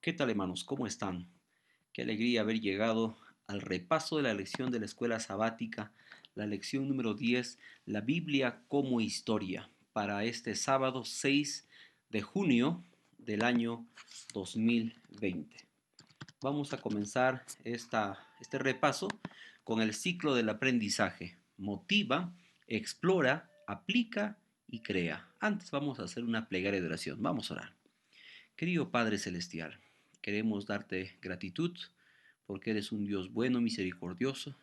¿Qué tal, hermanos? ¿Cómo están? Qué alegría haber llegado al repaso de la lección de la escuela sabática, la lección número 10, la Biblia como historia, para este sábado 6 de junio del año 2020. Vamos a comenzar este repaso con el ciclo del aprendizaje. Motiva, explora, aplica y crea. Antes vamos a hacer una plegaria de oración. Vamos a orar. Querido Padre Celestial, queremos darte gratitud porque eres un Dios bueno, misericordioso.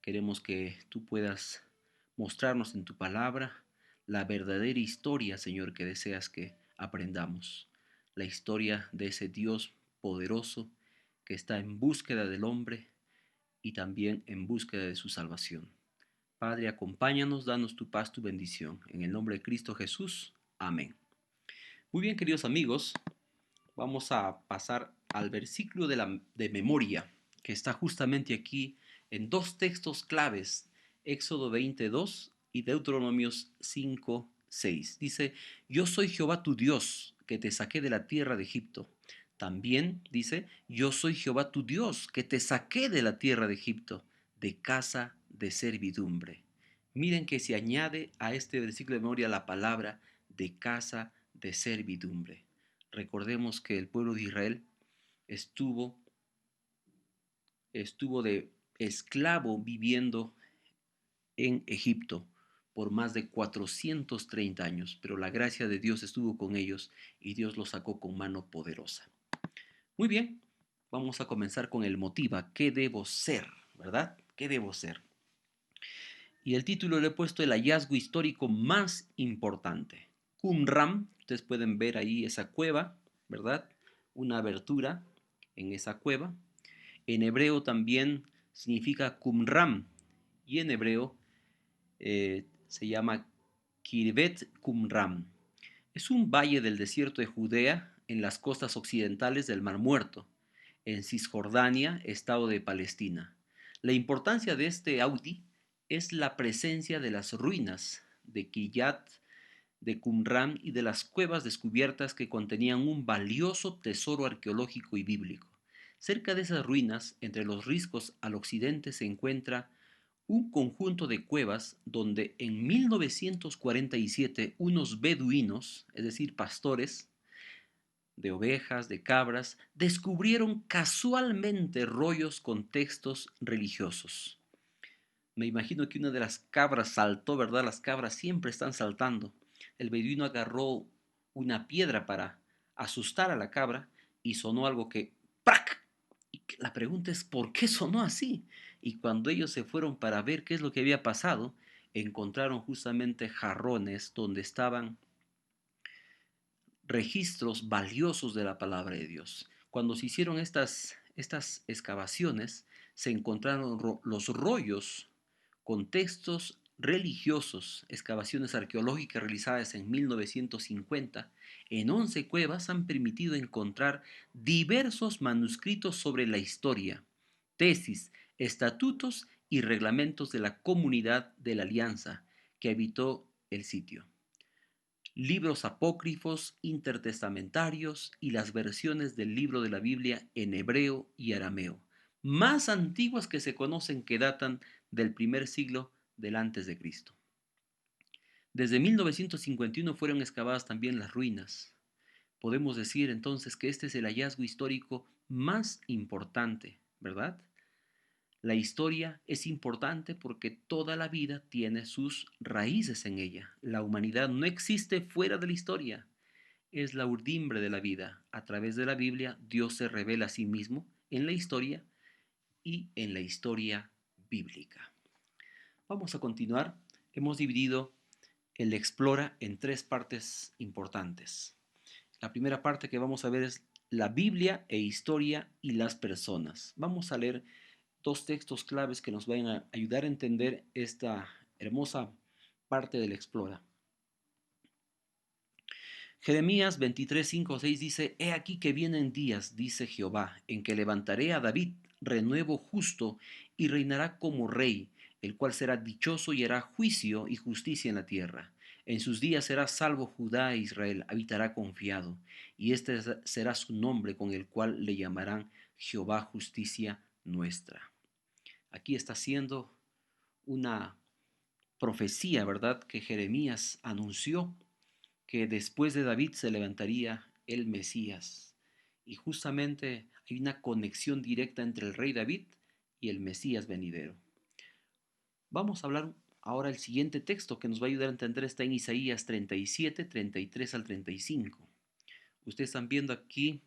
Queremos que tú puedas mostrarnos en tu palabra la verdadera historia, Señor, que deseas que aprendamos. La historia de ese Dios poderoso que está en búsqueda del hombre y también en búsqueda de su salvación. Padre, acompáñanos, danos tu paz, tu bendición. En el nombre de Cristo Jesús. Amén. Muy bien, queridos amigos, vamos a pasar al versículo de memoria, que está justamente aquí en dos textos claves, Éxodo 22 y Deuteronomios 5, 6. Dice, yo soy Jehová tu Dios, que te saqué de la tierra de Egipto. También dice, yo soy Jehová tu Dios, que te saqué de la tierra de Egipto, de casa de servidumbre. Miren que se añade a este versículo de memoria la palabra de casa de servidumbre. Recordemos que el pueblo de Israel estuvo, estuvo de esclavo viviendo en Egipto por más de 430 años, pero la gracia de Dios estuvo con ellos y Dios los sacó con mano poderosa. Muy bien, vamos a comenzar con el motiva, ¿qué debo ser? ¿Verdad? ¿Qué debo ser? Y el título le he puesto el hallazgo histórico más importante. Qumran, ustedes pueden ver ahí esa cueva, ¿verdad? Una abertura en esa cueva. En hebreo también significa Qumran y en hebreo se llama Kirvet Qumran. Es un valle del desierto de Judea en las costas occidentales del Mar Muerto, en Cisjordania, estado de Palestina. La importancia de este Audi es la presencia de las ruinas de Kiryat, de Qumran y de las cuevas descubiertas que contenían un valioso tesoro arqueológico y bíblico. Cerca de esas ruinas, entre los riscos al occidente, se encuentra un conjunto de cuevas donde en 1947 unos beduinos, es decir, pastores de ovejas, de cabras, descubrieron casualmente rollos con textos religiosos. Me imagino que una de las cabras saltó, ¿verdad? Las cabras siempre están saltando. El beduino agarró una piedra para asustar a la cabra y sonó algo que ¡prac! Y la pregunta es, ¿por qué sonó así? Y cuando ellos se fueron para ver qué es lo que había pasado, encontraron justamente jarrones donde estaban registros valiosos de la palabra de Dios. Cuando se hicieron estas excavaciones, se encontraron los rollos con textos religiosos. Excavaciones arqueológicas realizadas en 1950 en 11 cuevas han permitido encontrar diversos manuscritos sobre la historia, tesis, estatutos y reglamentos de la comunidad de la Alianza que habitó el sitio, libros apócrifos, intertestamentarios y las versiones del libro de la Biblia en hebreo y arameo, más antiguas que se conocen, que datan del primer siglo del antes de Cristo. Desde 1951 fueron excavadas también las ruinas. Podemos decir entonces que este es el hallazgo histórico más importante, ¿verdad? La historia es importante porque toda la vida tiene sus raíces en ella. La humanidad no existe fuera de la historia. Es la urdimbre de la vida. A través de la Biblia, Dios se revela a sí mismo en la historia y en la historia bíblica. Vamos a continuar. Hemos dividido el Explora en tres partes importantes. La primera parte que vamos a ver es la Biblia e historia y las personas. Vamos a leer dos textos claves que nos van a ayudar a entender esta hermosa parte del Explora. Jeremías 23, 5, 6 dice, He aquí que vienen días, dice Jehová, en que levantaré a David, renuevo justo, y reinará como rey, el cual será dichoso y hará juicio y justicia en la tierra. En sus días será salvo Judá e Israel, habitará confiado, y este será su nombre con el cual le llamarán Jehová justicia nuestra. Aquí está haciendo una profecía, ¿verdad?, que Jeremías anunció que después de David se levantaría el Mesías. Y justamente hay una conexión directa entre el rey David y el Mesías venidero. Vamos a hablar ahora el siguiente texto que nos va a ayudar a entender, está en Isaías 37, 33 al 35. Ustedes están viendo aquí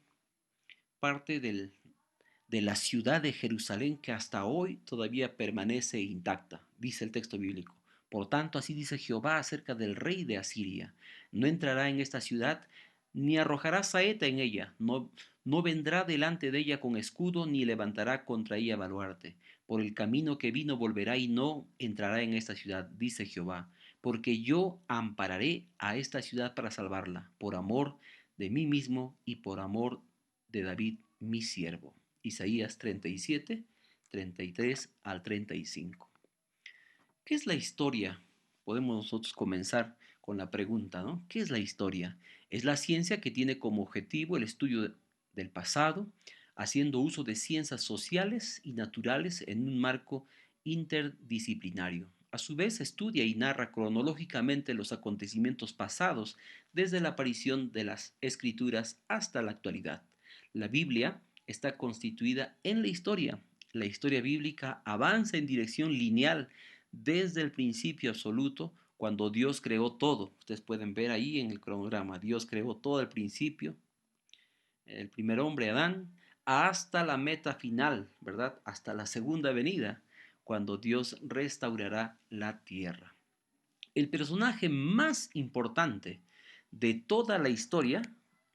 parte de la ciudad de Jerusalén que hasta hoy todavía permanece intacta, dice el texto bíblico. Por tanto, así dice Jehová acerca del rey de Asiria: no entrará en esta ciudad, ni arrojará saeta en ella, no vendrá delante de ella con escudo, ni levantará contra ella baluarte. Por el camino que vino volverá y no entrará en esta ciudad, dice Jehová, porque yo ampararé a esta ciudad para salvarla, por amor de mí mismo y por amor de David, mi siervo. Isaías 37, 33 al 35. ¿Qué es la historia? Podemos nosotros comenzar con la pregunta, ¿no? ¿Qué es la historia? Es la ciencia que tiene como objetivo el estudio del pasado, haciendo uso de ciencias sociales y naturales en un marco interdisciplinario. A su vez, estudia y narra cronológicamente los acontecimientos pasados desde la aparición de las escrituras hasta la actualidad. La Biblia está constituida en la historia. La historia bíblica avanza en dirección lineal desde el principio absoluto, cuando Dios creó todo. Ustedes pueden ver ahí en el cronograma, Dios creó todo al principio, el primer hombre, Adán, hasta la meta final, ¿verdad? Hasta la segunda venida, cuando Dios restaurará la tierra. El personaje más importante de toda la historia,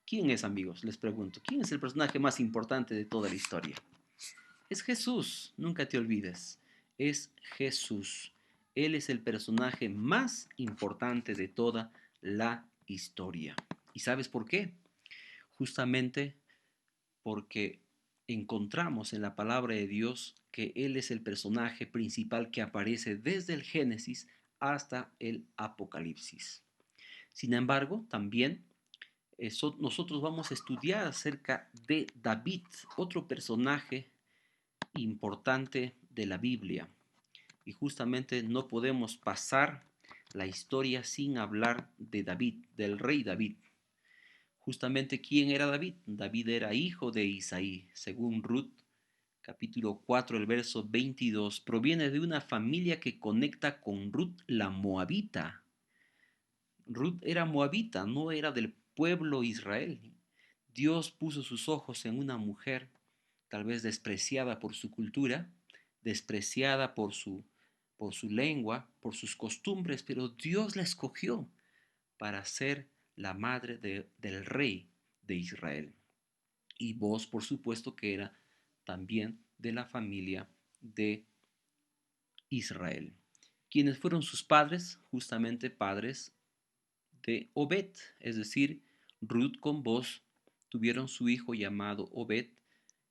¿quién es, amigos? Les pregunto, ¿quién es el personaje más importante de toda la historia? Es Jesús, nunca te olvides, es Jesús. Él es el personaje más importante de toda la historia. ¿Y sabes por qué? Justamente porque encontramos en la palabra de Dios que Él es el personaje principal que aparece desde el Génesis hasta el Apocalipsis. Sin embargo, también nosotros vamos a estudiar acerca de David, otro personaje importante de la Biblia. Y justamente no podemos pasar la historia sin hablar de David, del rey David. Justamente, ¿quién era David? David era hijo de Isaí. Según Ruth, capítulo 4, el verso 22, proviene de una familia que conecta con Ruth la moabita. Ruth era moabita, no era del pueblo Israel. Dios puso sus ojos en una mujer tal vez despreciada por su cultura, despreciada por su lengua, por sus costumbres, pero Dios la escogió para ser la madre del rey de Israel. Y vos, por supuesto, que era también de la familia de Israel. ¿Quiénes fueron sus padres? Justamente padres de Obed, es decir, Ruth con Boz tuvieron su hijo llamado Obed,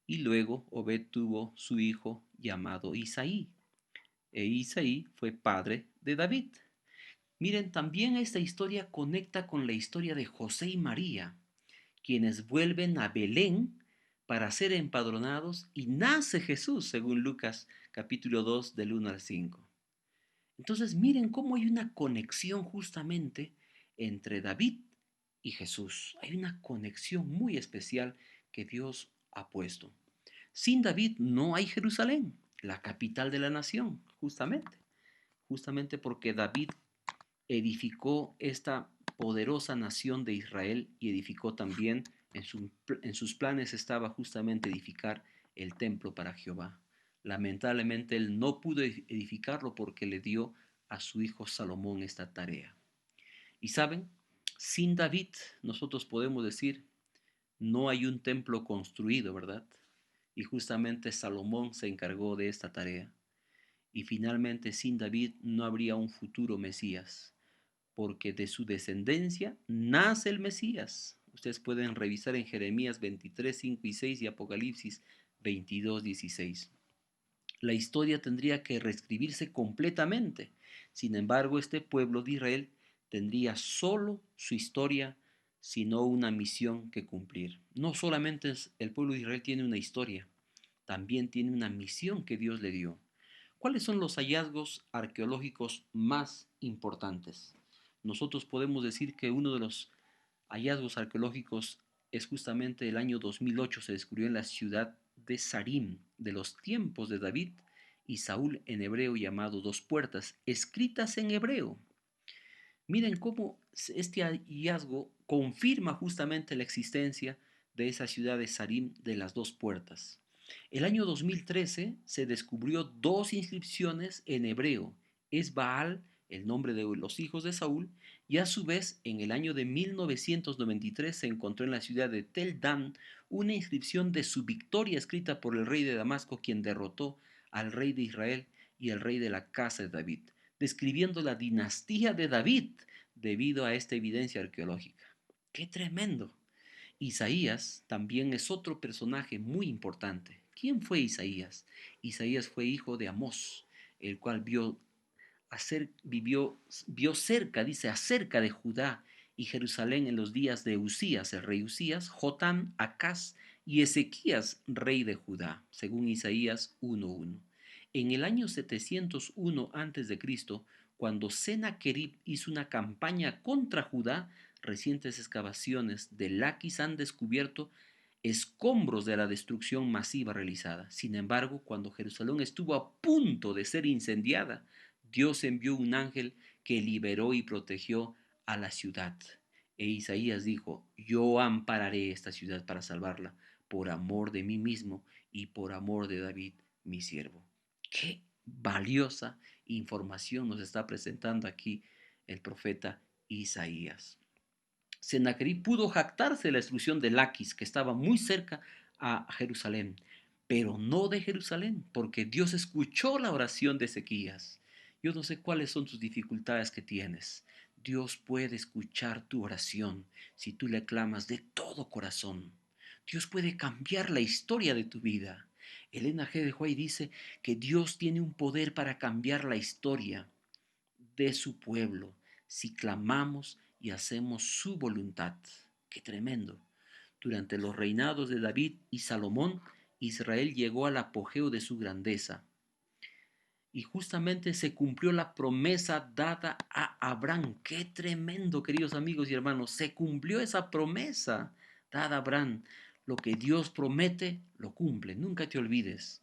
y luego Obed tuvo su hijo llamado Isaí, e Isaí fue padre de David. Miren, también esta historia conecta con la historia de José y María, quienes vuelven a Belén para ser empadronados, y nace Jesús, según Lucas capítulo 2 del 1 al 5. Entonces miren cómo hay una conexión justamente entre David y Jesús. Hay una conexión muy especial que Dios ha puesto. Sin David no hay Jerusalén, la capital de la nación, justamente porque David edificó esta poderosa nación de Israel, y edificó también, en sus planes estaba justamente edificar el templo para Jehová. Lamentablemente él no pudo edificarlo porque le dio a su hijo Salomón esta tarea. Y saben, sin David nosotros podemos decir, no hay un templo construido, ¿verdad? Y justamente Salomón se encargó de esta tarea. Y finalmente sin David no habría un futuro Mesías, porque de su descendencia nace el Mesías. Ustedes pueden revisar en Jeremías 23, 5 y 6 y Apocalipsis 22, 16. La historia tendría que reescribirse completamente. Sin embargo, este pueblo de Israel tendría solo su historia, sino una misión que cumplir. No solamente el pueblo de Israel tiene una historia, también tiene una misión que Dios le dio. ¿Cuáles son los hallazgos arqueológicos más importantes? Nosotros podemos decir que uno de los hallazgos arqueológicos es justamente el año 2008, se descubrió en la ciudad de Sarim, de los tiempos de David y Saúl, en hebreo llamado Dos Puertas, escritas en hebreo. Miren cómo este hallazgo confirma justamente la existencia de esa ciudad de Sarim de las Dos Puertas. El año 2013 se descubrió dos inscripciones en hebreo. Es Baal, el nombre de los hijos de Saúl, y a su vez en el año de 1993 se encontró en la ciudad de Tel Dan una inscripción de su victoria escrita por el rey de Damasco, quien derrotó al rey de Israel y el rey de la casa de David, describiendo la dinastía de David debido a esta evidencia arqueológica. ¡Qué tremendo! Isaías también es otro personaje muy importante. ¿Quién fue Isaías? Isaías fue hijo de Amós, el cual vio cerca, dice, acerca de Judá y Jerusalén en los días de Usías, el rey Usías, Jotam, Acaz y Ezequías, rey de Judá, según Isaías 1:1. En el año 701 a.C., cuando Sennacherib hizo una campaña contra Judá, recientes excavaciones de Laquis han descubierto escombros de la destrucción masiva realizada. Sin embargo, cuando Jerusalén estuvo a punto de ser incendiada, Dios envió un ángel que liberó y protegió a la ciudad. E Isaías dijo, yo ampararé esta ciudad para salvarla, por amor de mí mismo y por amor de David, mi siervo. Qué valiosa información nos está presentando aquí el profeta Isaías. Sennacherib pudo jactarse de la destrucción de Laquis, que estaba muy cerca a Jerusalén, pero no de Jerusalén, porque Dios escuchó la oración de Ezequías. Yo no sé cuáles son tus dificultades que tienes. Dios puede escuchar tu oración si tú le clamas de todo corazón. Dios puede cambiar la historia de tu vida. Elena G. de White dice que Dios tiene un poder para cambiar la historia de su pueblo si clamamos y hacemos su voluntad. ¡Qué tremendo! Durante los reinados de David y Salomón, Israel llegó al apogeo de su grandeza. Y justamente se cumplió la promesa dada a Abraham. ¡Qué tremendo, queridos amigos y hermanos! Se cumplió esa promesa dada a Abraham. Lo que Dios promete, lo cumple. Nunca te olvides.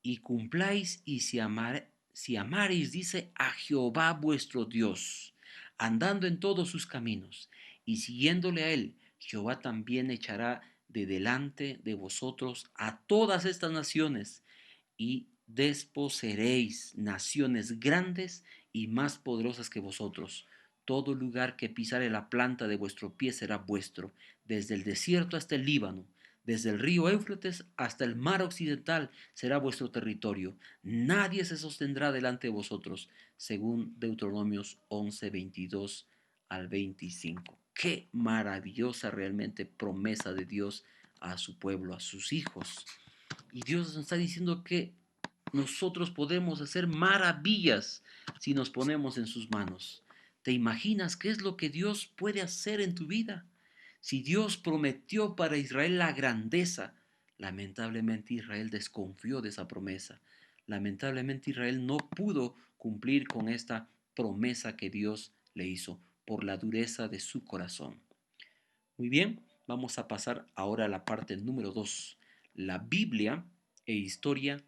Y cumpláis y si amareis, dice, a Jehová vuestro Dios, andando en todos sus caminos y siguiéndole a él, Jehová también echará de delante de vosotros a todas estas naciones y desposeeréis naciones grandes y más poderosas que vosotros. Todo lugar que pisare la planta de vuestro pie será vuestro, desde el desierto hasta el Líbano, desde el río Éufrates hasta el mar occidental será vuestro territorio. Nadie se sostendrá delante de vosotros, según Deuteronomios 11:22 al 25. Qué maravillosa realmente promesa de Dios a su pueblo, a sus hijos. Y Dios nos está diciendo que nosotros podemos hacer maravillas si nos ponemos en sus manos. ¿Te imaginas qué es lo que Dios puede hacer en tu vida? Si Dios prometió para Israel la grandeza, lamentablemente Israel desconfió de esa promesa. Lamentablemente Israel no pudo cumplir con esta promesa que Dios le hizo por la dureza de su corazón. Muy bien, vamos a pasar ahora a la parte número 2, la Biblia e historia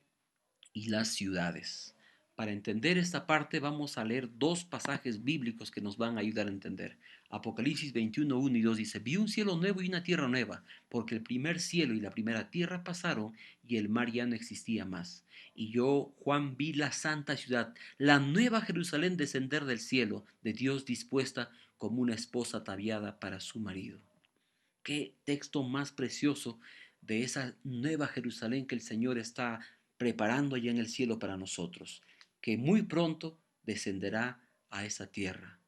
y las ciudades. Para entender esta parte vamos a leer dos pasajes bíblicos que nos van a ayudar a entender. Apocalipsis 21:1 y 2 dice, vi un cielo nuevo y una tierra nueva, porque el primer cielo y la primera tierra pasaron y el mar ya no existía más. Y yo, Juan, vi la santa ciudad, la nueva Jerusalén descender del cielo, de Dios dispuesta como una esposa ataviada para su marido. Qué texto más precioso de esa nueva Jerusalén que el Señor está preparando allá en el cielo para nosotros, que muy pronto descenderá a esa tierra.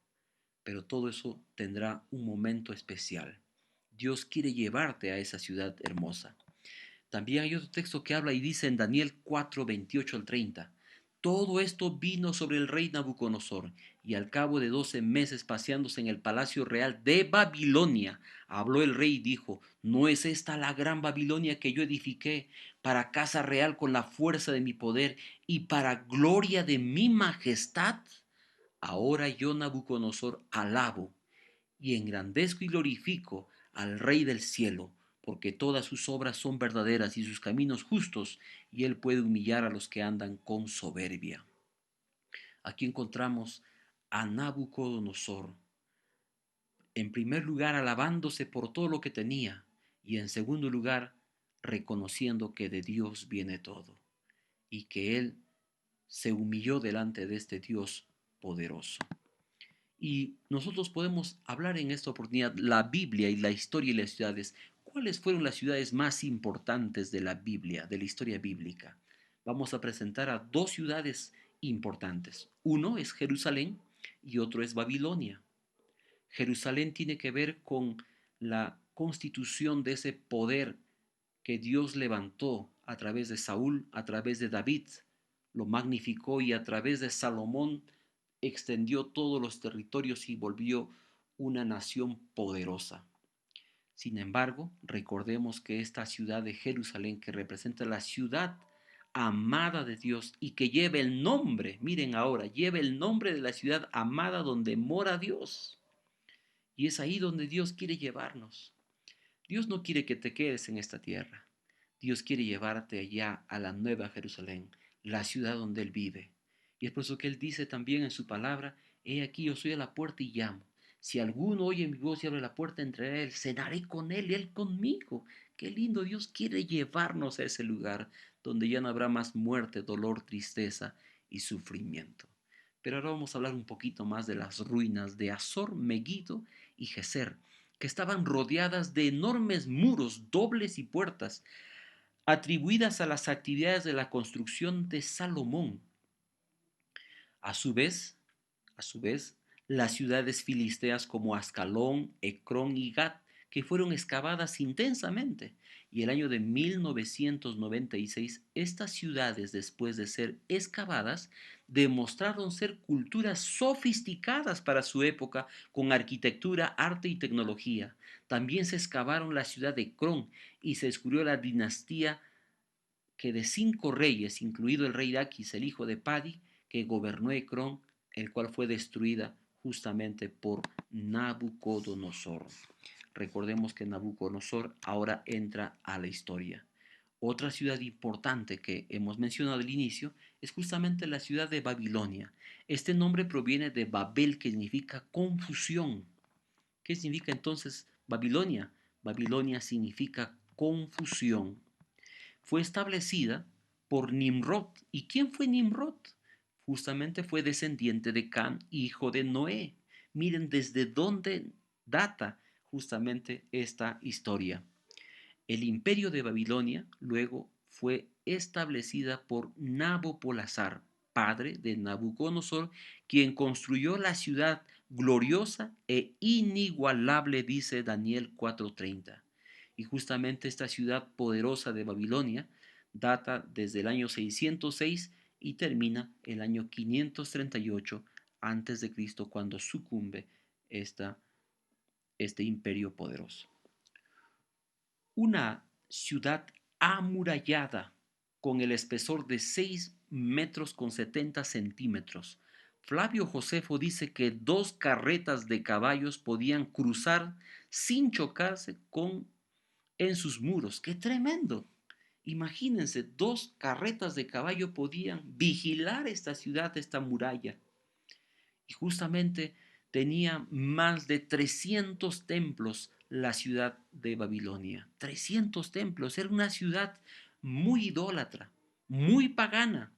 Pero todo eso tendrá un momento especial. Dios quiere llevarte a esa ciudad hermosa. También hay otro texto que habla y dice en Daniel 4:28 al 30, Todo esto vino sobre el rey Nabucodonosor, y al cabo de 12 meses paseándose en el palacio real de Babilonia, habló el rey y dijo: ¿No es esta la gran Babilonia que yo edifiqué para casa real con la fuerza de mi poder y para gloria de mi majestad? Ahora yo, Nabucodonosor, alabo y engrandezco y glorifico al Rey del cielo, porque todas sus obras son verdaderas y sus caminos justos, y él puede humillar a los que andan con soberbia. Aquí encontramos a Nabucodonosor, en primer lugar alabándose por todo lo que tenía, y en segundo lugar reconociendo que de Dios viene todo, y que él se humilló delante de este Dios poderoso. Y nosotros podemos hablar en esta oportunidad la Biblia y la historia y las ciudades. ¿Cuáles fueron las ciudades más importantes de la Biblia, de la historia bíblica? Vamos a presentar a dos ciudades importantes. Uno es Jerusalén y otro es Babilonia. Jerusalén tiene que ver con la constitución de ese poder que Dios levantó a través de Saúl, a través de David, lo magnificó, y a través de Salomón extendió todos los territorios y volvió una nación poderosa. Sin embargo, recordemos que esta ciudad de Jerusalén, que representa la ciudad amada de Dios y que lleva el nombre, miren ahora, lleva el nombre de la ciudad amada donde mora Dios. Y es ahí donde Dios quiere llevarnos. Dios no quiere que te quedes en esta tierra. Dios quiere llevarte allá a la nueva Jerusalén, la ciudad donde Él vive. Y es por eso que Él dice también en su palabra: he aquí, yo soy a la puerta y llamo. Si alguno oye mi voz y abre la puerta, entraré a Él, cenaré con Él y Él conmigo. Qué lindo, Dios quiere llevarnos a ese lugar donde ya no habrá más muerte, dolor, tristeza y sufrimiento. Pero ahora vamos a hablar un poquito más de las ruinas de Azor, Megiddo y Geser, que estaban rodeadas de enormes muros dobles y puertas, atribuidas a las actividades de la construcción de Salomón. A su vez, a su vez, las ciudades filisteas como Ascalón, Ecrón y Gat, que fueron excavadas intensamente. Y el año de 1996, estas ciudades, después de ser excavadas, demostraron ser culturas sofisticadas para su época, con arquitectura, arte y tecnología. También se excavaron la ciudad de Ecrón y se descubrió la dinastía que de 5 reyes, incluido el rey Daquis, el hijo de Padi, que gobernó Ecrón, el cual fue destruida justamente por Nabucodonosor. Recordemos que Nabucodonosor ahora entra a la historia. Otra ciudad importante que hemos mencionado al inicio es justamente la ciudad de Babilonia. Este nombre proviene de Babel, que significa confusión. ¿Qué significa entonces Babilonia? Babilonia significa confusión. Fue establecida por Nimrod. ¿Y quién fue Nimrod? Justamente fue descendiente de Cam, hijo de Noé. Miren desde dónde data justamente esta historia. El imperio de Babilonia luego fue establecida por Nabopolassar, padre de Nabucodonosor, quien construyó la ciudad gloriosa e inigualable, dice Daniel 4:30. Y justamente esta ciudad poderosa de Babilonia data desde el año 606 y termina el año 538 antes de Cristo, cuando sucumbe este imperio poderoso. Una ciudad amurallada con el espesor de 6 metros con 70 centímetros. Flavio Josefo dice que 2 carretas de caballos podían cruzar sin chocarse en sus muros. ¡Qué tremendo! Imagínense, 2 carretas de caballo podían vigilar esta ciudad, esta muralla. Y justamente tenía más de 300 templos la ciudad de Babilonia. 300 templos. Era una ciudad muy idólatra, muy pagana.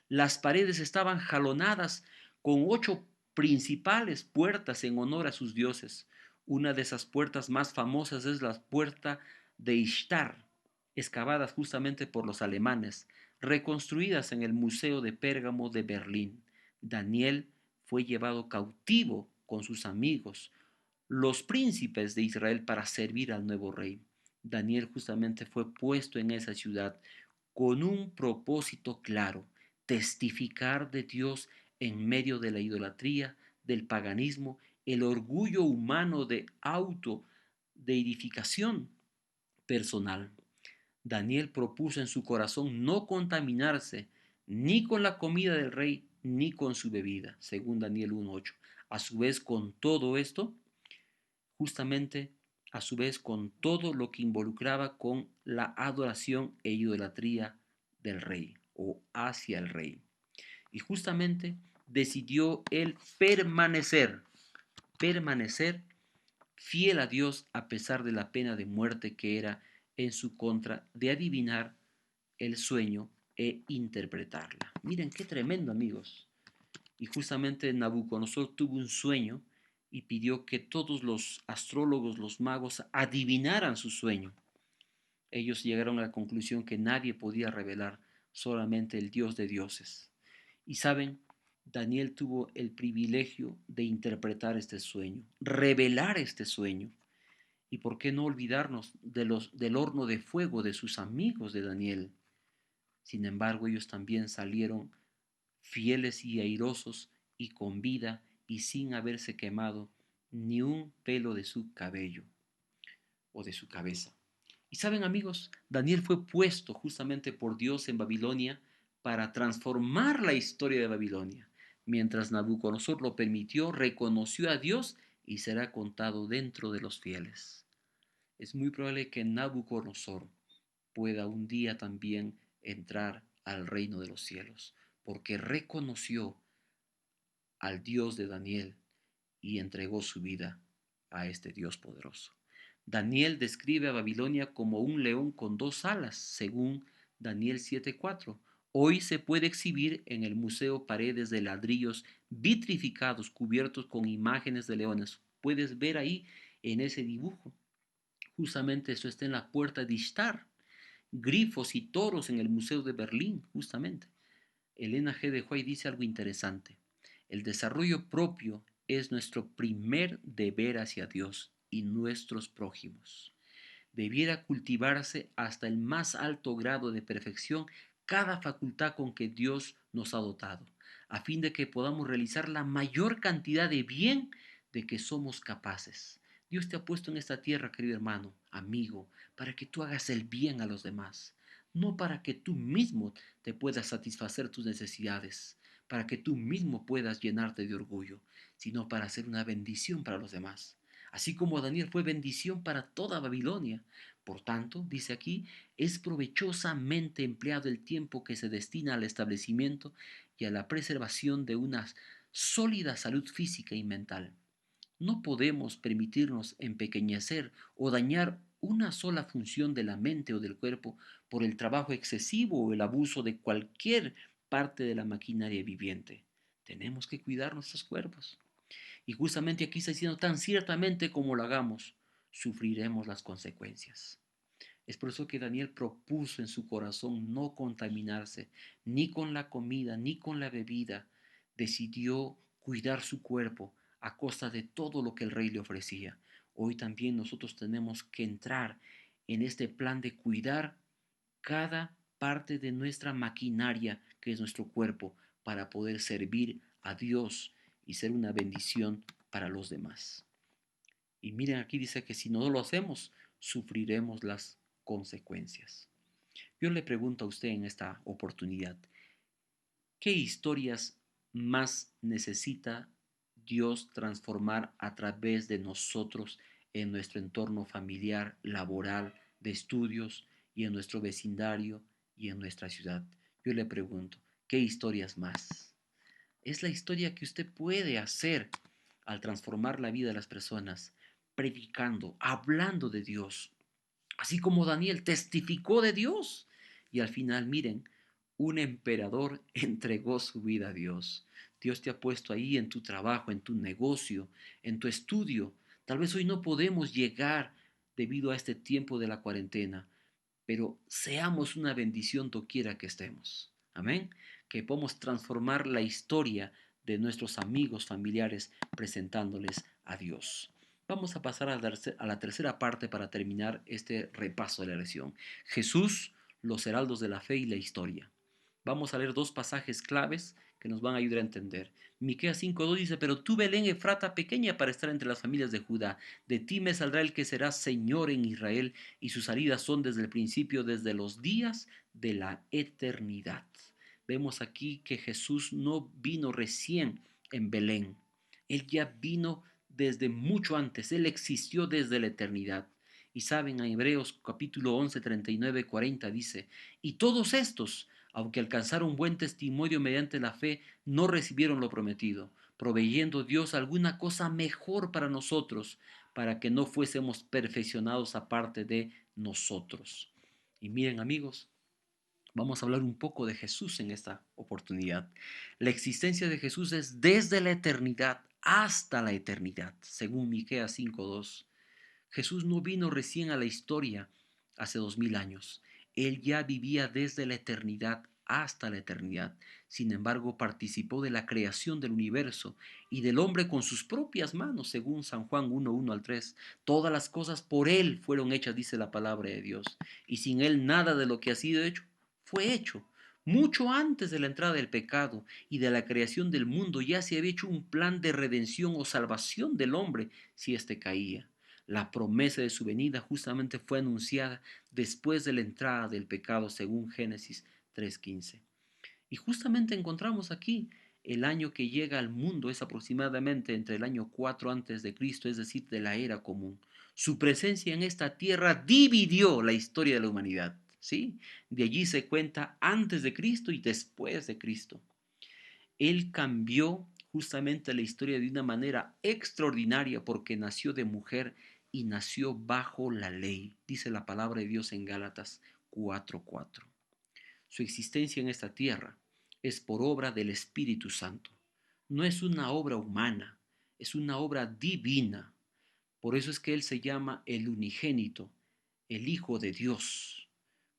Las paredes estaban jalonadas con 8 principales puertas en honor a sus dioses. Una de esas puertas más famosas es la puerta de Ishtar, excavadas justamente por los alemanes, reconstruidas en el Museo de Pérgamo de Berlín. Daniel fue llevado cautivo con sus amigos, los príncipes de Israel, para servir al nuevo rey. Daniel justamente fue puesto en esa ciudad con un propósito claro: testificar de Dios en medio de la idolatría, del paganismo, el orgullo humano de edificación personal. Daniel propuso en su corazón no contaminarse ni con la comida del rey ni con su bebida, según Daniel 1:8. A su vez, con todo esto, justamente a su vez con todo lo que involucraba con la adoración e idolatría del rey o hacia el rey. Y justamente decidió él permanecer fiel a Dios a pesar de la pena de muerte que era en su contra de adivinar el sueño e interpretarla. Miren qué tremendo, amigos. Y justamente Nabucodonosor tuvo un sueño y pidió que todos los astrólogos, los magos, adivinaran su sueño. Ellos llegaron a la conclusión que nadie podía revelar, solamente el Dios de dioses. Y saben, Daniel tuvo el privilegio de interpretar este sueño, revelar este sueño. Y por qué no olvidarnos del horno de fuego de sus amigos de Daniel. Sin embargo, ellos también salieron fieles y airosos y con vida y sin haberse quemado ni un pelo de su cabello o de su cabeza. Y saben, amigos, Daniel fue puesto justamente por Dios en Babilonia para transformar la historia de Babilonia. Mientras Nabucodonosor lo permitió, reconoció a Dios y será contado dentro de los fieles. Es muy probable que Nabucodonosor pueda un día también entrar al reino de los cielos, porque reconoció al Dios de Daniel y entregó su vida a este Dios poderoso. Daniel describe a Babilonia como un león con dos alas, según Daniel 7:4. Hoy se puede exhibir en el museo paredes de ladrillos vitrificados cubiertos con imágenes de leones. Puedes ver ahí en ese dibujo. Justamente eso está en la puerta de Ishtar. Grifos y toros en el Museo de Berlín, justamente. Elena G. de White dice algo interesante. El desarrollo propio es nuestro primer deber hacia Dios y nuestros prójimos. Debiera cultivarse hasta el más alto grado de perfección cada facultad con que Dios nos ha dotado, a fin de que podamos realizar la mayor cantidad de bien de que somos capaces. Dios te ha puesto en esta tierra, querido hermano, amigo, para que tú hagas el bien a los demás, no para que tú mismo te puedas satisfacer tus necesidades, para que tú mismo puedas llenarte de orgullo, sino para ser una bendición para los demás. Así como Daniel fue bendición para toda Babilonia. Por tanto, dice aquí, es provechosamente empleado el tiempo que se destina al establecimiento y a la preservación de una sólida salud física y mental. No podemos permitirnos empequeñecer o dañar una sola función de la mente o del cuerpo por el trabajo excesivo o el abuso de cualquier parte de la maquinaria viviente. Tenemos que cuidar nuestros cuerpos. Y justamente aquí está diciendo, tan ciertamente como lo hagamos, sufriremos las consecuencias. Es por eso que Daniel propuso en su corazón no contaminarse ni con la comida ni con la bebida. Decidió cuidar su cuerpo a costa de todo lo que el rey le ofrecía. Hoy también nosotros tenemos que entrar en este plan de cuidar cada parte de nuestra maquinaria, que es nuestro cuerpo, para poder servir a Dios y ser una bendición para los demás. Y miren, aquí dice que si no lo hacemos, sufriremos las consecuencias. Yo le pregunto a usted en esta oportunidad, ¿qué historias más necesita Dios transformar a través de nosotros en nuestro entorno familiar, laboral, de estudios y en nuestro vecindario y en nuestra ciudad? Yo le pregunto, ¿qué historias más? Es la historia que usted puede hacer al transformar la vida de las personas, predicando, hablando de Dios, así como Daniel testificó de Dios. Y al final, miren, un emperador entregó su vida a Dios. Dios te ha puesto ahí en tu trabajo, en tu negocio, en tu estudio. Tal vez hoy no podemos llegar debido a este tiempo de la cuarentena, pero seamos una bendición doquiera que estemos. Amén. Que podamos transformar la historia de nuestros amigos, familiares, presentándoles a Dios. Vamos a pasar a la tercera parte para terminar este repaso de la lección. Jesús, los heraldos de la fe y la historia. Vamos a leer dos pasajes claves que nos van a ayudar a entender. Miqueas 5:2 dice, pero tú, Belén Efrata, pequeña para estar entre las familias de Judá, de ti me saldrá el que será Señor en Israel, y sus salidas son desde el principio, desde los días de la eternidad. Vemos aquí que Jesús no vino recién en Belén. Él ya vino desde mucho antes. Él existió desde la eternidad. Y saben, en Hebreos capítulo 11, 39, 40 dice, y todos estos, aunque alcanzaron buen testimonio mediante la fe, no recibieron lo prometido, proveyendo Dios alguna cosa mejor para nosotros, para que no fuésemos perfeccionados aparte de nosotros. Y miren, amigos, vamos a hablar un poco de Jesús en esta oportunidad. La existencia de Jesús es desde la eternidad hasta la eternidad, según Miqueas 5:2. Jesús no vino recién a la historia hace 2000 años. Él ya vivía desde la eternidad hasta la eternidad. Sin embargo, participó de la creación del universo y del hombre con sus propias manos, según San Juan 1:1 al 3. Todas las cosas por Él fueron hechas, dice la palabra de Dios. Y sin Él nada de lo que ha sido hecho fue hecho. Mucho antes de la entrada del pecado y de la creación del mundo ya se había hecho un plan de redención o salvación del hombre si éste caía. La promesa de su venida justamente fue anunciada después de la entrada del pecado, según Génesis 3:15. Y justamente encontramos aquí el año que llega al mundo es aproximadamente entre el año 4 antes de Cristo, es decir, de la era común. Su presencia en esta tierra dividió la historia de la humanidad, ¿sí? De allí se cuenta antes de Cristo y después de Cristo. Él cambió justamente la historia de una manera extraordinaria porque nació de mujer y nació bajo la ley, dice la palabra de Dios en Gálatas 4:4. Su existencia en esta tierra es por obra del Espíritu Santo. No es una obra humana, es una obra divina. Por eso es que Él se llama el unigénito, el Hijo de Dios,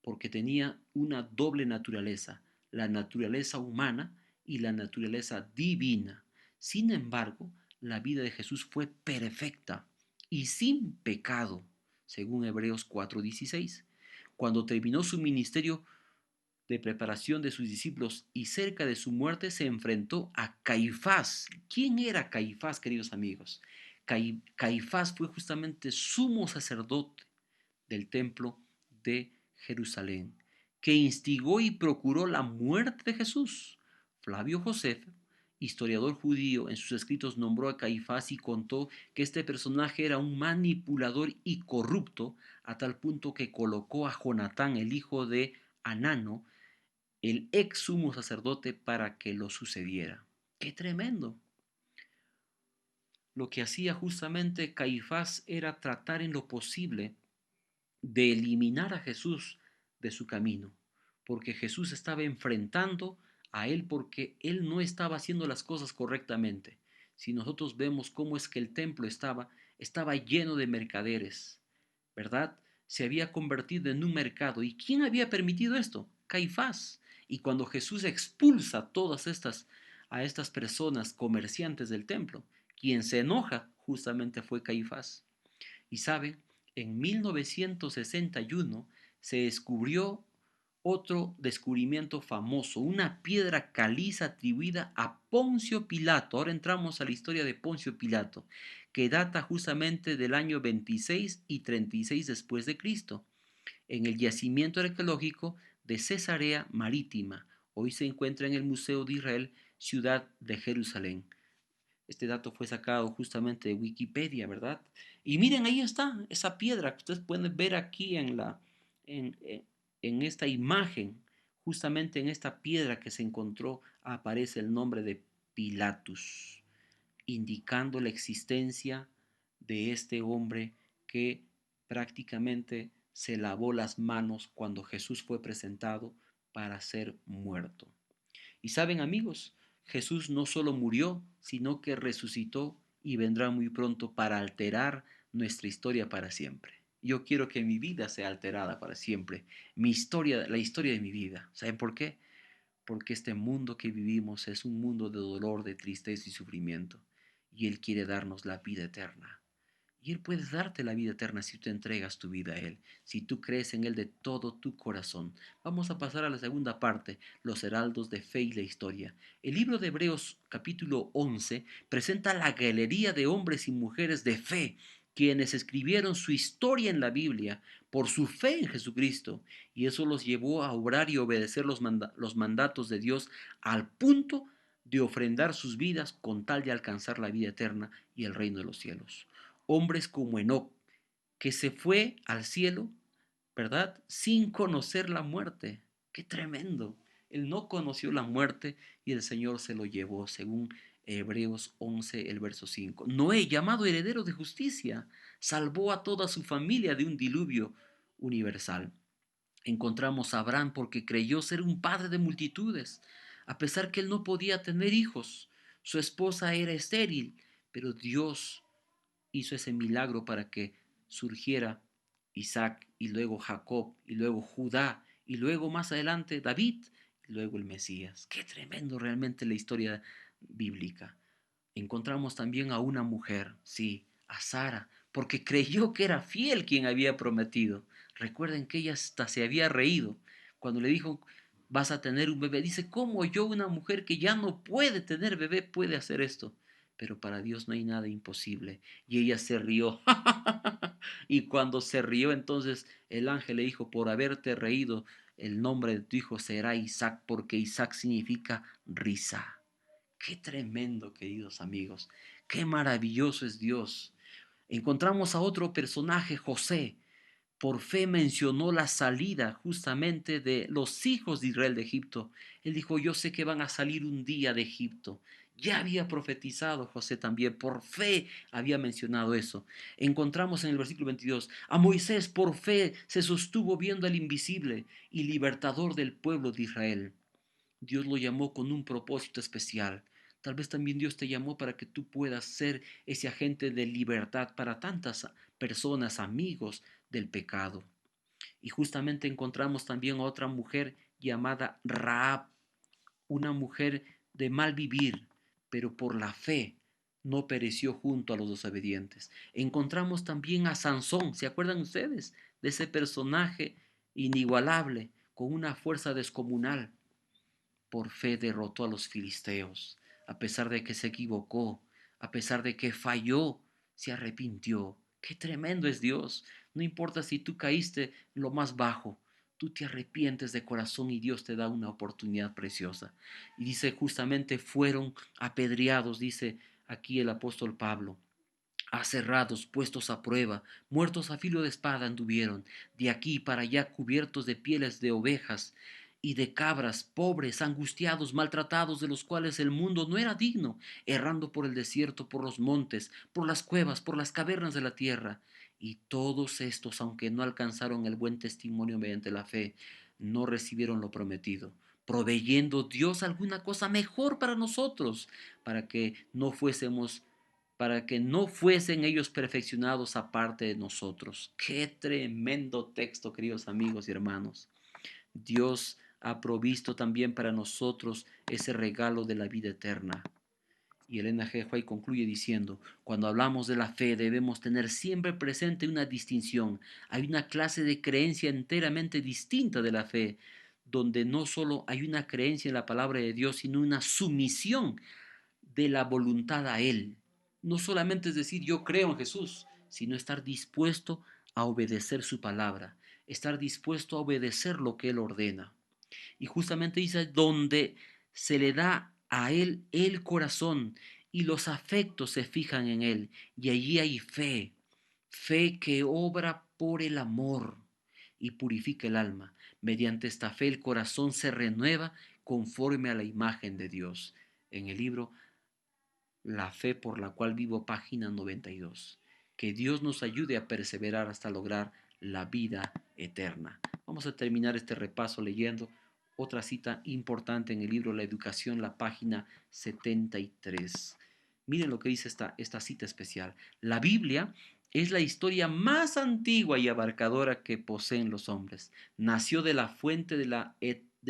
porque tenía una doble naturaleza, la naturaleza humana y la naturaleza divina. Sin embargo, la vida de Jesús fue perfecta y sin pecado, según Hebreos 4:16. Cuando terminó su ministerio de preparación de sus discípulos y cerca de su muerte se enfrentó a Caifás. ¿Quién era Caifás, queridos amigos? Caifás fue justamente sumo sacerdote del templo de Jerusalén, que instigó y procuró la muerte de Jesús. Flavio Josefo, historiador judío, en sus escritos nombró a Caifás y contó que este personaje era un manipulador y corrupto a tal punto que colocó a Jonatán, el hijo de Anano, el ex sumo sacerdote, para que lo sucediera. ¡Qué tremendo! Lo que hacía justamente Caifás era tratar en lo posible de eliminar a Jesús de su camino, porque Jesús estaba enfrentando a él porque él no estaba haciendo las cosas correctamente. Si nosotros vemos cómo es que el templo estaba lleno de mercaderes, ¿verdad? Se había convertido en un mercado. ¿Y quién había permitido esto? Caifás. Y cuando Jesús expulsa a estas personas comerciantes del templo, quien se enoja justamente fue Caifás. Y saben, en 1961 se descubrió otro descubrimiento famoso, una piedra caliza atribuida a Poncio Pilato. Ahora entramos a la historia de Poncio Pilato, que data justamente del año 26 y 36 después de Cristo, en el yacimiento arqueológico de Cesarea Marítima. Hoy se encuentra en el Museo de Israel, ciudad de Jerusalén. Este dato fue sacado justamente de Wikipedia, ¿verdad? Y miren, ahí está esa piedra que ustedes pueden ver aquí en, en- en esta imagen. Justamente en esta piedra que se encontró aparece el nombre de Pilatus, indicando la existencia de este hombre que prácticamente se lavó las manos cuando Jesús fue presentado para ser muerto. Y saben, amigos, Jesús no solo murió, sino que resucitó y vendrá muy pronto para alterar nuestra historia para siempre. Yo quiero que mi vida sea alterada para siempre, mi historia, la historia de mi vida. ¿Saben por qué? Porque este mundo que vivimos es un mundo de dolor, de tristeza y sufrimiento, y Él quiere darnos la vida eterna. Y Él puede darte la vida eterna si tú entregas tu vida a Él, si tú crees en Él de todo tu corazón. Vamos a pasar a la segunda parte, los heraldos de fe y la historia. El libro de Hebreos capítulo 11 presenta la galería de hombres y mujeres de fe, quienes escribieron su historia en la Biblia por su fe en Jesucristo, y eso los llevó a obrar y obedecer los mandatos de Dios al punto de ofrendar sus vidas con tal de alcanzar la vida eterna y el reino de los cielos. Hombres como Enoc, que se fue al cielo, ¿verdad? Sin conocer la muerte. Qué tremendo. Él no conoció la muerte y el Señor se lo llevó, según Hebreos 11, el verso 5. Noé, llamado heredero de justicia, salvó a toda su familia de un diluvio universal. Encontramos a Abraham porque creyó ser un padre de multitudes, a pesar que él no podía tener hijos. Su esposa era estéril, pero Dios hizo ese milagro para que surgiera Isaac y luego Jacob y luego Judá y luego más adelante David y luego el Mesías. Qué tremendo realmente la historia bíblica. Encontramos también a una mujer, sí, a Sara, porque creyó que era fiel quien había prometido. Recuerden que ella hasta se había reído cuando le dijo, vas a tener un bebé. Dice, ¿cómo yo, una mujer que ya no puede tener bebé, puede hacer esto? Pero para Dios no hay nada imposible. Y ella se rió. Y cuando se rió, entonces el ángel le dijo, por haberte reído, el nombre de tu hijo será Isaac, porque Isaac significa risa. Qué tremendo, queridos amigos. Qué maravilloso es Dios. Encontramos a otro personaje, José. Por fe mencionó la salida justamente de los hijos de Israel de Egipto. Él dijo, yo sé que van a salir un día de Egipto. Ya había profetizado José también, por fe había mencionado eso. Encontramos en el versículo 22, a Moisés por fe se sostuvo viendo al invisible y libertador del pueblo de Israel. Dios lo llamó con un propósito especial. Tal vez también Dios te llamó para que tú puedas ser ese agente de libertad para tantas personas, amigos del pecado. Y justamente encontramos también a otra mujer llamada Raab, una mujer de mal vivir, pero por la fe no pereció junto a los desobedientes. Encontramos también a Sansón, ¿se acuerdan ustedes de ese personaje inigualable con una fuerza descomunal? Por fe derrotó a los filisteos, a pesar de que se equivocó, a pesar de que falló, se arrepintió. Qué tremendo es Dios. No importa si tú caíste en lo más bajo, tú te arrepientes de corazón y Dios te da una oportunidad preciosa. Y dice justamente fueron apedreados, dice aquí el apóstol Pablo. Aserrados, puestos a prueba, muertos a filo de espada anduvieron, de aquí para allá cubiertos de pieles de ovejas y de cabras, pobres, angustiados, maltratados, de los cuales el mundo no era digno, errando por el desierto, por los montes, por las cuevas, por las cavernas de la tierra. Y todos estos, aunque no alcanzaron el buen testimonio mediante la fe, no recibieron lo prometido, proveyendo Dios alguna cosa mejor para nosotros, para que no fuésemos para que no fuesen ellos perfeccionados aparte de nosotros. Qué tremendo texto, queridos amigos y hermanos. Dios ha provisto también para nosotros ese regalo de la vida eterna. Y Elena G. White concluye diciendo, cuando hablamos de la fe debemos tener siempre presente una distinción. Hay una clase de creencia enteramente distinta de la fe, donde no solo hay una creencia en la palabra de Dios, sino una sumisión de la voluntad a Él. No solamente es decir yo creo en Jesús, sino estar dispuesto a obedecer su palabra, estar dispuesto a obedecer lo que Él ordena. Y justamente dice, donde se le da a Él el corazón y los afectos se fijan en Él, y allí hay fe, fe que obra por el amor y purifica el alma. Mediante esta fe el corazón se renueva conforme a la imagen de Dios. En el libro la fe por la cual vivo, página 92. Que Dios nos ayude a perseverar hasta lograr la vida eterna. Vamos a terminar este repaso leyendo otra cita importante en el libro La Educación, la página 73. Miren lo que dice esta cita especial. La Biblia es la historia más antigua y abarcadora que poseen los hombres. Nació de la fuente de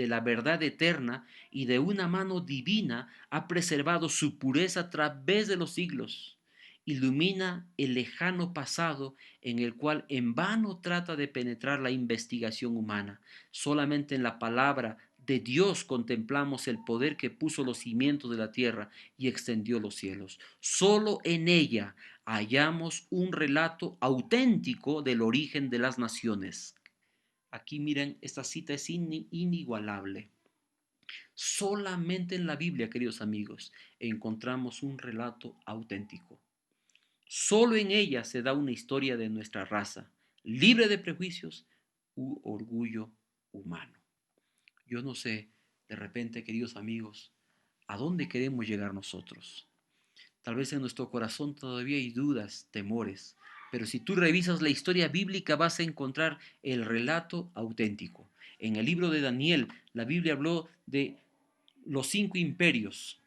la verdad eterna y de una mano divina ha preservado su pureza a través de los siglos. ilumina el lejano pasado en el cual en vano trata de penetrar la investigación humana. Solamente en la palabra de Dios contemplamos el poder que puso los cimientos de la tierra y extendió los cielos. Solo en ella hallamos un relato auténtico del origen de las naciones. Aquí miren, esta cita es inigualable. Solamente en la Biblia, queridos amigos, encontramos un relato auténtico. Solo en ella se da una historia de nuestra raza, libre de prejuicios u orgullo humano. Yo no sé, de repente, queridos amigos, a dónde queremos llegar nosotros. Tal vez en nuestro corazón todavía hay dudas, temores, pero si tú revisas la historia bíblica vas a encontrar el relato auténtico. En el libro de Daniel, la Biblia habló de los 5 imperios.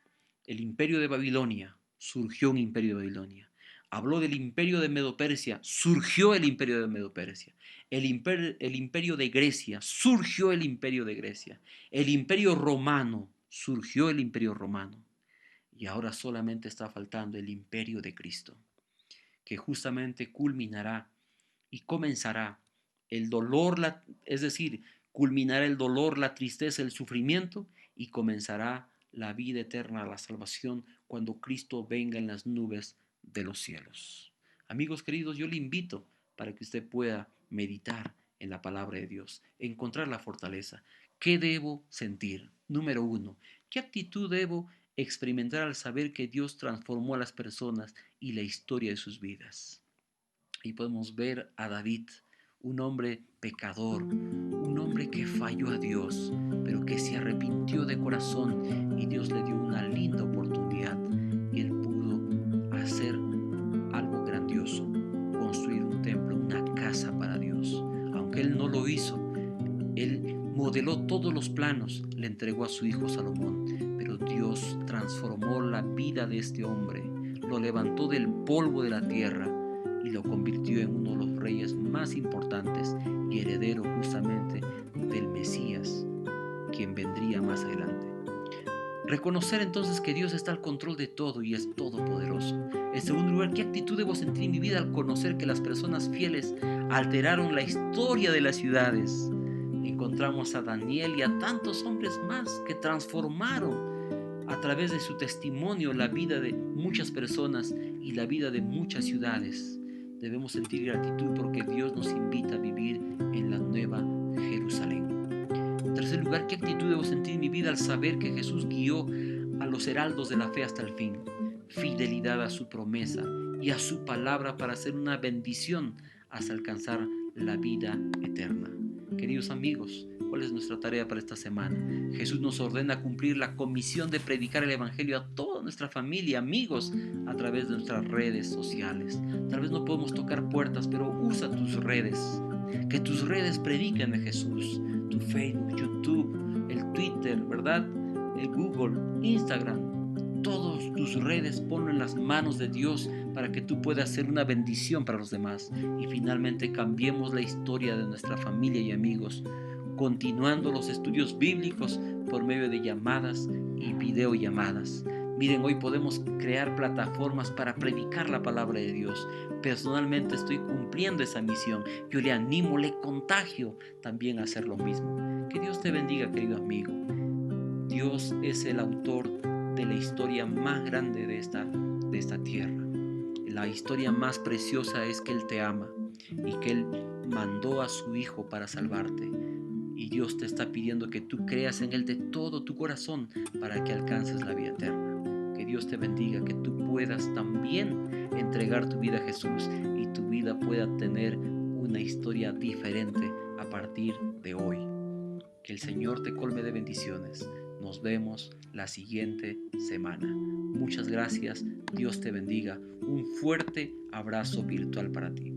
El imperio de Babilonia, surgió un imperio de Babilonia. Habló del imperio de Medo-Persia, surgió el imperio de Medo-Persia. El imperio de Grecia, surgió el imperio de Grecia. El imperio romano, surgió el imperio romano. Y ahora solamente está faltando el imperio de Cristo, que justamente culminará y comenzará el dolor, es decir, culminará el dolor, la tristeza, el sufrimiento y comenzará la vida eterna, la salvación, cuando Cristo venga en las nubes de los cielos. Amigos queridos, yo le invito para que usted pueda meditar en la palabra de Dios, encontrar la fortaleza. ¿Qué debo sentir? Número uno, ¿qué actitud debo experimentar al saber que Dios transformó a las personas y la historia de sus vidas? Y podemos ver a David, un hombre pecador, un hombre que falló a Dios, pero que se arrepintió de corazón y Dios le dio una linda oportunidad y él pudo hacer algo grandioso, construir un templo, una casa para Dios. Aunque él no lo hizo, él modeló todos los planos, le entregó a su hijo Salomón, pero Dios transformó la vida de este hombre, lo levantó del polvo de la tierra y lo convirtió en uno de los reyes más importantes y heredero justamente del Mesías, quien vendría más adelante. Reconocer entonces que Dios está al control de todo y es todopoderoso. En segundo lugar, ¿qué actitud debo sentir en mi vida al conocer que las personas fieles alteraron la historia de las ciudades? Encontramos a Daniel y a tantos hombres más que transformaron a través de su testimonio la vida de muchas personas y la vida de muchas ciudades. Debemos sentir gratitud porque Dios nos invita a vivir en la nueva Jerusalén. En tercer lugar, ¿qué actitud debo sentir en mi vida al saber que Jesús guió a los heraldos de la fe hasta el fin? Fidelidad a su promesa y a su palabra para hacer una bendición hasta alcanzar la vida eterna. Queridos amigos, ¿cuál es nuestra tarea para esta semana? Jesús nos ordena cumplir la comisión de predicar el Evangelio a toda nuestra familia, amigos, a través de nuestras redes sociales. Tal vez no podemos tocar puertas, pero usa tus redes. Que tus redes prediquen de Jesús. Tu Facebook, YouTube, el Twitter, ¿verdad? El Google, Instagram. Todas tus redes ponlo en las manos de Dios para que tú puedas ser una bendición para los demás. Y finalmente cambiemos la historia de nuestra familia y amigos, continuando los estudios bíblicos por medio de llamadas y videollamadas. Miren, hoy podemos crear plataformas para predicar la palabra de Dios. Personalmente estoy cumpliendo esa misión. Yo le animo, le contagio también a hacer lo mismo. Que Dios te bendiga, querido amigo. Dios es el autor de la historia más grande de esta tierra. La historia más preciosa es que Él te ama y que Él mandó a su Hijo para salvarte. Y Dios te está pidiendo que tú creas en Él de todo tu corazón para que alcances la vida eterna. Que Dios te bendiga, que tú puedas también entregar tu vida a Jesús y tu vida pueda tener una historia diferente a partir de hoy. Que el Señor te colme de bendiciones. Nos vemos la siguiente semana. Muchas gracias. Dios te bendiga. Un fuerte abrazo virtual para ti.